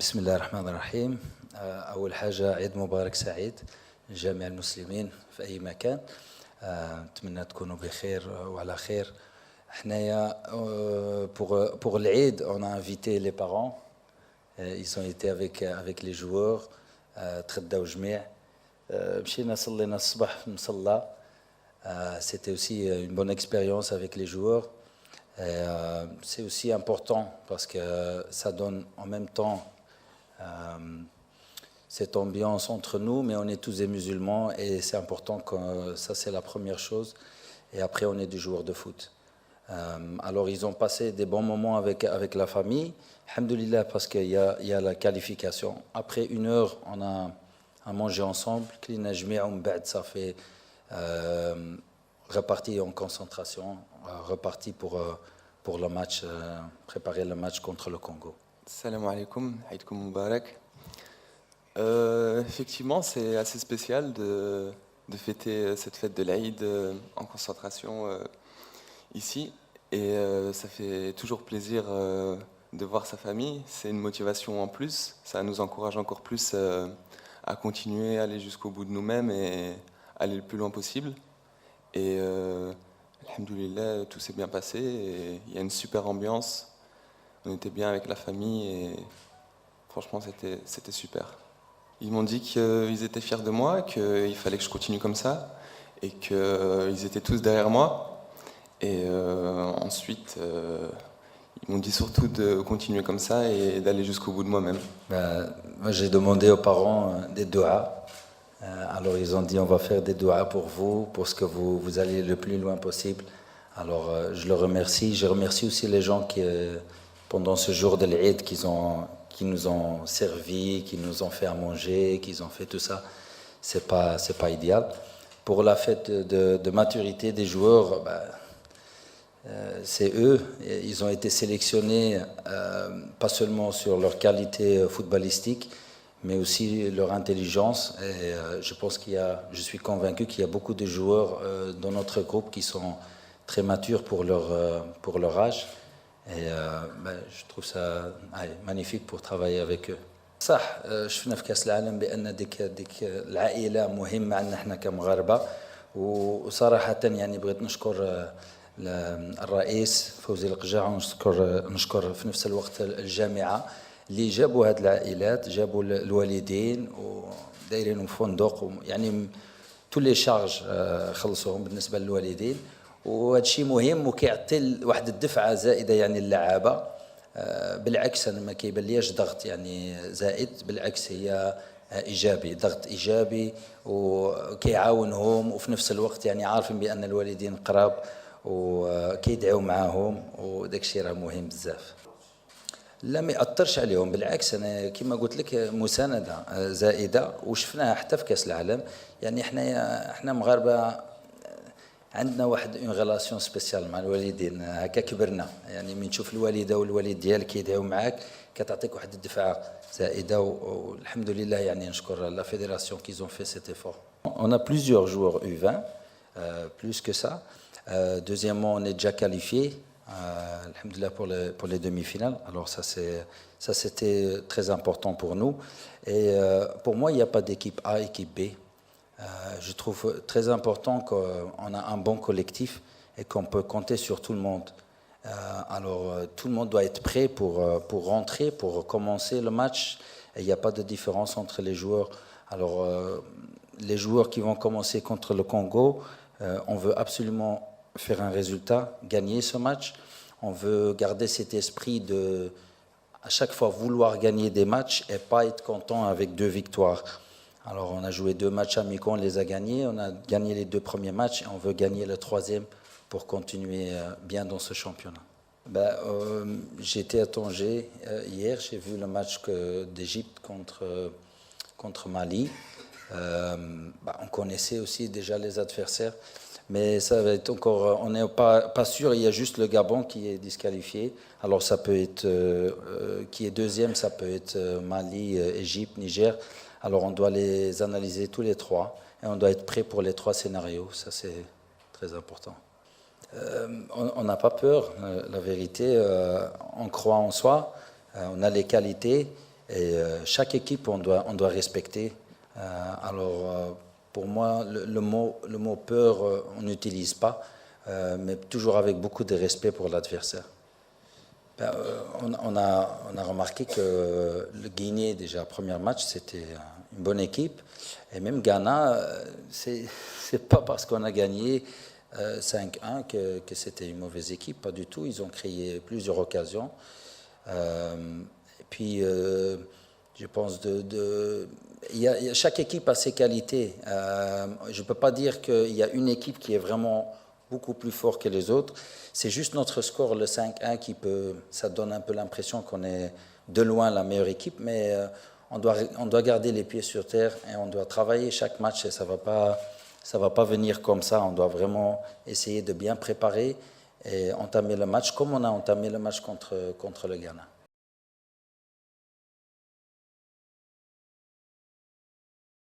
بسم الله الرحمن الرحيم. أول حاجة عيد مبارك سعيد لجميع المسلمين في أي مكان. نتمنى تكونوا بخير وعلى خير. حنايا pour العيد on a invité les parents. Ils ont été avec les joueurs. تغداو جميع. مشينا صلينا الصبح في المصلى. C'était aussi une bonne expérience avec les joueurs. C'est aussi important parce que ça donne en même temps cette ambiance entre nous, mais on est tous des musulmans et c'est important que ça c'est la première chose. Et après on est des joueurs de foot. Alors ils ont passé des bons moments avec la famille. Alhamdoulilah parce qu'il y a la qualification. Après 1 heure, on a à manger ensemble. Ça fait reparti en concentration, reparti pour le match, préparer le match contre le Congo. Salam alaikum, Aïdkoum Moubarak. Effectivement, c'est assez spécial de fêter cette fête de l'Aïd en concentration ici. Et ça fait toujours plaisir de voir sa famille. C'est une motivation en plus. Ça nous encourage encore plus à continuer, à aller jusqu'au bout de nous-mêmes et aller le plus loin possible. Et alhamdoulilah, tout s'est bien passé. Et il y a une super ambiance. On était bien avec la famille et franchement, c'était super. Ils m'ont dit qu'ils étaient fiers de moi, qu'il fallait que je continue comme ça et qu'ils étaient tous derrière moi. Et ensuite, ils m'ont dit surtout de continuer comme ça et d'aller jusqu'au bout de moi-même. Moi, j'ai demandé aux parents des doigts. Alors, ils ont dit on va faire des doigts pour vous, pour ce que vous allez le plus loin possible. Alors, je le remercie. Je remercie aussi les gens qui, pendant ce jour de l'Eid, qui nous ont servi, qui nous ont fait à manger, qui ont fait tout ça. C'est pas idéal. Pour la fête de maturité des joueurs, c'est eux. Ils ont été sélectionnés pas seulement sur leur qualité footballistique, mais aussi leur intelligence. Et je suis convaincu qu'il y a beaucoup de joueurs dans notre groupe qui sont très matures pour leur âge. Et je trouve ça magnifique pour travailler avec eux. صح شفنا في كاس العالم بان ديك العائله مهمه عندنا احنا كمغاربه وصراحه يعني بغيت نشكر الرئيس فوزي القجاع ونشكر في نفس الوقت الجامعه اللي جابوا هذه العائلات جابوا الوالدين ودايرينهم فندق يعني تو لي شارج خلصوهم بالنسبه للوالدين وهذا الشيء مهم وكيعطي واحد الدفعه زائده يعني للعابه بالعكس انا ما كيبان ليش ضغط يعني زائد بالعكس هي ايجابي ضغط ايجابي وكيعاونهم وفي نفس الوقت يعني عارفين بان الوالدين قراب وكيدعوا معاهم وداك الشيء راه مهم بزاف. لا ما ياثرش عليهم بالعكس انا كما قلت لك مسانده زائده وشفناها حتى في كاس العالم يعني احنا مغاربه عندنا واحد اون غيلاسيون سبيسيال مع الوالدين هكا كبرنا يعني من تشوف الوالده والوالد ديالك كيدعيو معاك كتعطيك واحد الدفعه زائده والحمد لله يعني نشكر لا fédération qu'ils ont fait cet effort. On a plusieurs joueurs U20 plus que ça. Deuxièmement, on est déjà qualifié alhamdoulilah pour les demi-finales. Alors ça c'était très important pour nous et pour moi il n'y a pas d'équipe A équipe B. Je trouve très important qu'on a un bon collectif et qu'on peut compter sur tout le monde. Alors tout le monde doit être prêt pour rentrer, pour commencer le match. Et il n'y a pas de différence entre les joueurs. Alors les joueurs qui vont commencer contre le Congo, on veut absolument faire un résultat, gagner ce match. On veut garder cet esprit de à chaque fois vouloir gagner des matchs et pas être content avec 2 victoires. Alors on a joué 2 matchs amicaux, on les a gagnés, on a gagné les 2 premiers matchs et on veut gagner le 3e pour continuer bien dans ce championnat. J'étais à Tanger hier, j'ai vu le match d'Égypte contre Mali. On connaissait aussi déjà les adversaires, mais ça va être encore, on n'est pas sûr, il y a juste le Gabon qui est disqualifié. Alors ça peut être, qui est 2e, ça peut être Mali, Égypte, Niger. Alors on doit les analyser tous les 3 et on doit être prêt pour les 3 scénarios, ça c'est très important. On n'a pas peur, la vérité, on croit en soi, on a les qualités Et chaque équipe, on doit respecter. Pour moi, le mot peur, on n'utilise pas, mais toujours avec beaucoup de respect pour l'adversaire. On a remarqué que le Guinée, déjà, premier match, c'était une bonne équipe. Et même Ghana, c'est pas parce qu'on a gagné 5-1 que c'était une mauvaise équipe, pas du tout. Ils ont créé plusieurs occasions. Et puis, je pense chaque équipe a ses qualités. Je ne peux pas dire qu'il y a une équipe qui est vraiment beaucoup plus forte que les autres. C'est juste notre score, le 5-1, ça donne un peu l'impression qu'on est de loin la meilleure équipe, mais on doit garder les pieds sur terre et on doit travailler chaque match et ça va pas venir comme ça. On doit vraiment essayer de bien préparer et entamer le match comme on a entamé le match contre le Ghana.